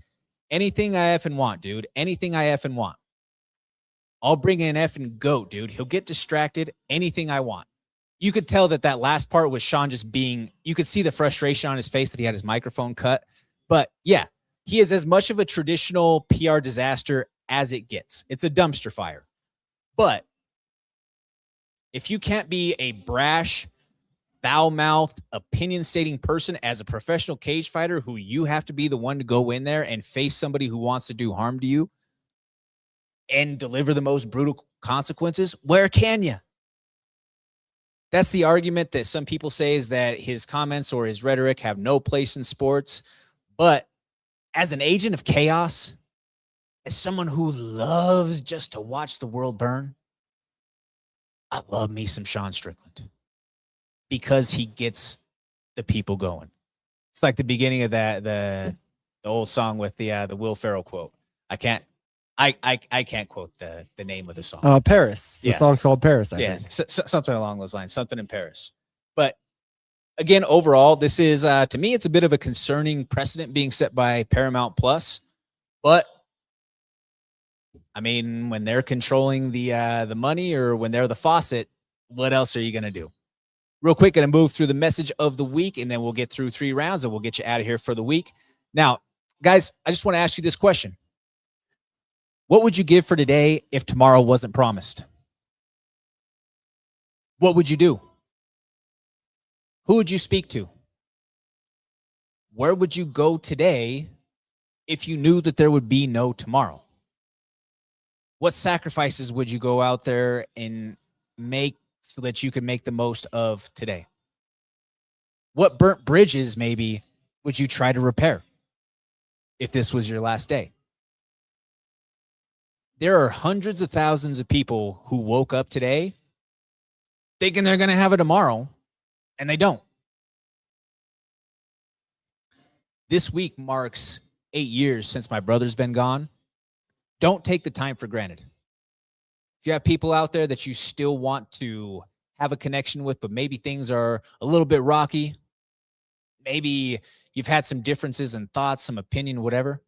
anything I effing want, dude. Anything I effing want. I'll bring in an effing goat, dude. He'll get distracted. Anything I want. You could tell that last part was Sean just being, you could see the frustration on his face that he had his microphone cut. But yeah, he is as much of a traditional PR disaster as it gets. It's a dumpster fire. But if you can't be a brash, foul-mouthed, opinion-stating person as a professional cage fighter who you have to be the one to go in there and face somebody who wants to do harm to you and deliver the most brutal consequences, where can you? That's the argument that some people say, is that his comments or his rhetoric have no place in sports. But as an agent of chaos, as someone who loves just to watch the world burn, I love me some Sean Strickland because he gets the people going. It's like the beginning of the old song with the Will Ferrell quote. I can't quote the name of the song. Paris. The song's called Paris, I think. Something along those lines. Something in Paris. But again, overall, this is, to me, it's a bit of a concerning precedent being set by Paramount Plus. But, I mean, when they're controlling the money or when they're the faucet, what else are you going to do? Real quick, going to move through the message of the week, and then we'll get through 3 rounds, and we'll get you out of here for the week. Now, guys, I just want to ask you this question. What would you give for today if tomorrow wasn't promised? What would you do? Who would you speak to? Where would you go today if you knew that there would be no tomorrow? What sacrifices would you go out there and make so that you can make the most of today? What burnt bridges maybe would you try to repair if this was your last day? There are hundreds of thousands of people who woke up today thinking they're going to have a tomorrow, and they don't. This week marks 8 years since my brother's been gone. Don't take the time for granted. If you have people out there that you still want to have a connection with, but maybe things are a little bit rocky, maybe you've had some differences in thoughts, some opinion, whatever,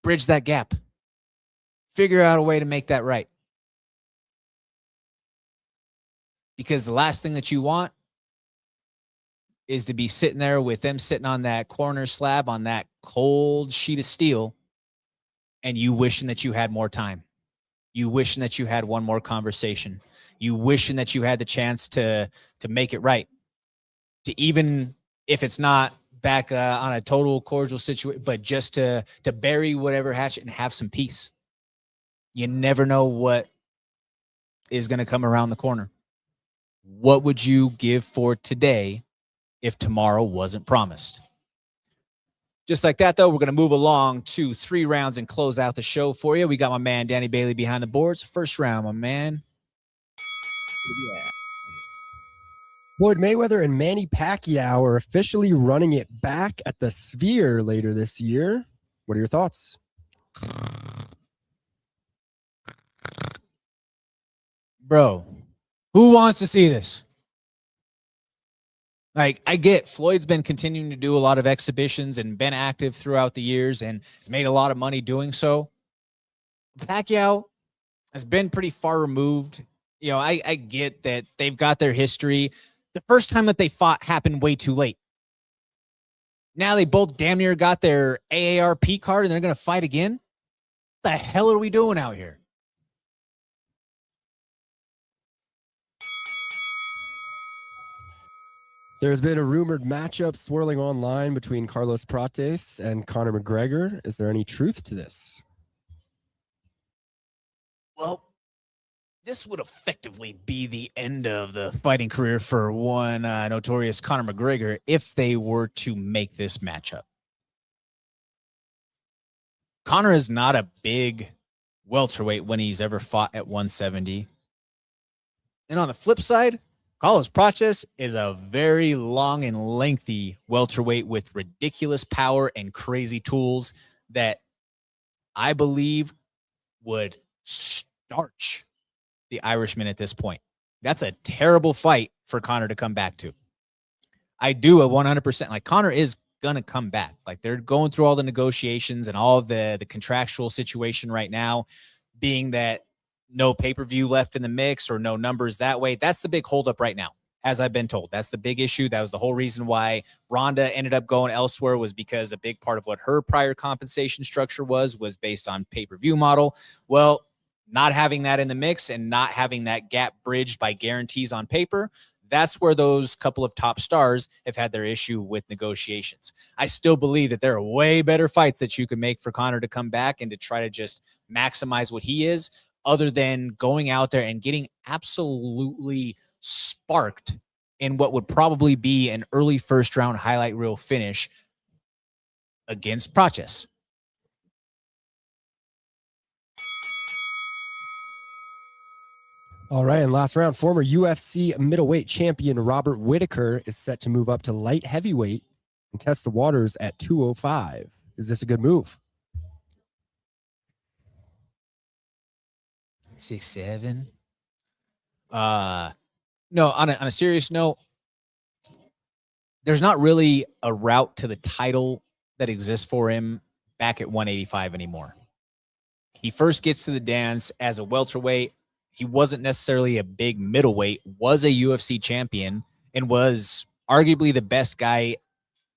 bridge that gap. Figure out a way to make that right. Because the last thing that you want is to be sitting there with them sitting on that corner slab on that cold sheet of steel and you wishing that you had more time. You wishing that you had one more conversation. You wishing that you had the chance to make it right. To even if it's not back on a total cordial situation, but just to bury whatever hatchet and have some peace. You never know what is going to come around the corner. What would you give for today if tomorrow wasn't promised? Just like that, though, we're going to move along to 3 rounds and close out the show for you. We got my man Danny Bailey behind the boards. First round, my man. Yeah. Floyd Mayweather and Manny Pacquiao are officially running it back at the Sphere later this year. What are your thoughts? Bro, who wants to see this? Like, I get Floyd's been continuing to do a lot of exhibitions and been active throughout the years and has made a lot of money doing so. Pacquiao has been pretty far removed. You know, I get that they've got their history. The first time that they fought happened way too late. Now they both damn near got their AARP card and they're going to fight again? What the hell are we doing out here? There's been a rumored matchup swirling online between Carlos Prates and Conor McGregor. Is there any truth to this? Well, this would effectively be the end of the fighting career for one notorious Conor McGregor if they were to make this matchup. Conor is not a big welterweight when he's ever fought at 170. And on the flip side, Carlos Prates is a very long and lengthy welterweight with ridiculous power and crazy tools that I believe would starch the Irishman at this point. That's a terrible fight for Conor to come back to. I do a 100%. Like, Conor is going to come back. Like, they're going through all the negotiations and all of the contractual situation right now, being that no pay-per-view left in the mix or no numbers that way. That's the big holdup right now, as I've been told. That's the big issue. That was the whole reason why Ronda ended up going elsewhere, was because a big part of what her prior compensation structure was based on pay-per-view model. Well, not having that in the mix and not having that gap bridged by guarantees on paper, that's where those couple of top stars have had their issue with negotiations. I still believe that there are way better fights that you can make for Conor to come back and to try to just maximize what he is, other than going out there and getting absolutely sparked in what would probably be an early first round highlight reel finish against Prates. All right, and last round, former UFC middleweight champion Robert Whittaker is set to move up to light heavyweight and test the waters at 205. Is this a good move? 6'7". No, on a serious note, there's not really a route to the title that exists for him back at 185 anymore. He first gets to the dance as a welterweight. He wasn't necessarily a big middleweight, was a UFC champion, and was arguably the best guy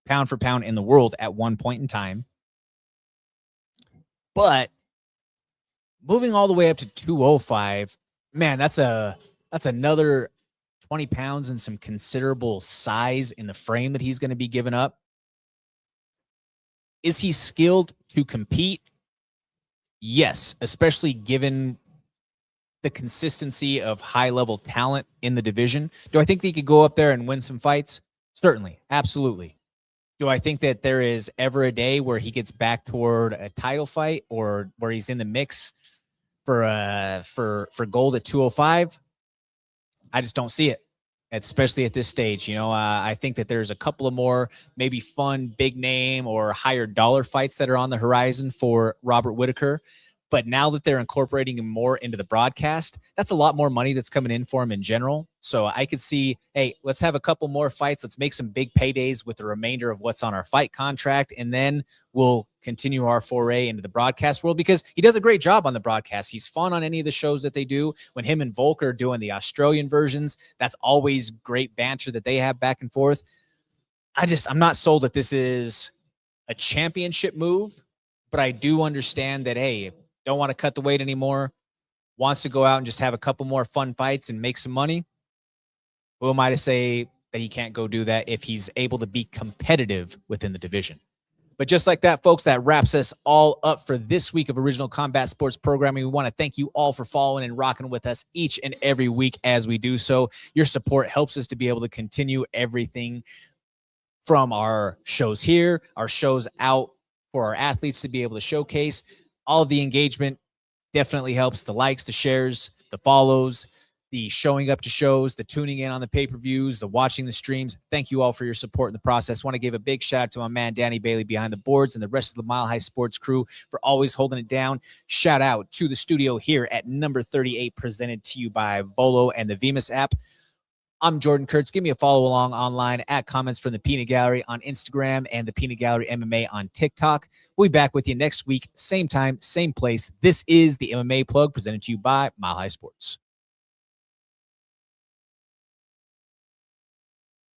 pound for pound in the world at one point in time. But moving all the way up to 205, man, that's another 20 pounds and some considerable size in the frame that he's going to be giving up. Is he skilled to compete? Yes, especially given the consistency of high-level talent in the division. Do I think that he could go up there and win some fights? Certainly, absolutely. Do I think that there is ever a day where he gets back toward a title fight or where he's in the mix for gold at 205? I just don't see it, especially at this stage. I think that there's a couple of more maybe fun, big name or higher dollar fights that are on the horizon for Robert Whittaker. But now that they're incorporating him more into the broadcast, that's a lot more money that's coming in for him in general. So I could see, hey, let's have a couple more fights. Let's make some big paydays with the remainder of what's on our fight contract. And then we'll continue our foray into the broadcast world because he does a great job on the broadcast. He's fun on any of the shows that they do. When him and Volk are doing the Australian versions, that's always great banter that they have back and forth. I'm not sold that this is a championship move, but I do understand that, hey, don't want to cut the weight anymore, wants to go out and just have a couple more fun fights and make some money. Who am I to say that he can't go do that if he's able to be competitive within the division? But just like that, folks, that wraps us all up for this week of Original Combat Sports Programming. We want to thank you all for following and rocking with us each and every week as we do so. Your support helps us to be able to continue everything from our shows here, our shows out for our athletes to be able to showcase. All of the engagement definitely helps. The likes, the shares, the follows, the showing up to shows, the tuning in on the pay-per-views, the watching the streams. Thank you all for your support in the process. I want to give a big shout out to my man, Danny Bailey, behind the boards, and the rest of the Mile High Sports crew for always holding it down. Shout out to the studio here at number 38, presented to you by Volo and the Vemus app. I'm Jordan Kurtz. Give me a follow along online at Comments from the Peanut Gallery on Instagram and the Peanut Gallery MMA on TikTok. We'll be back with you next week, same time, same place. This is the MMA Plug presented to you by Mile High Sports.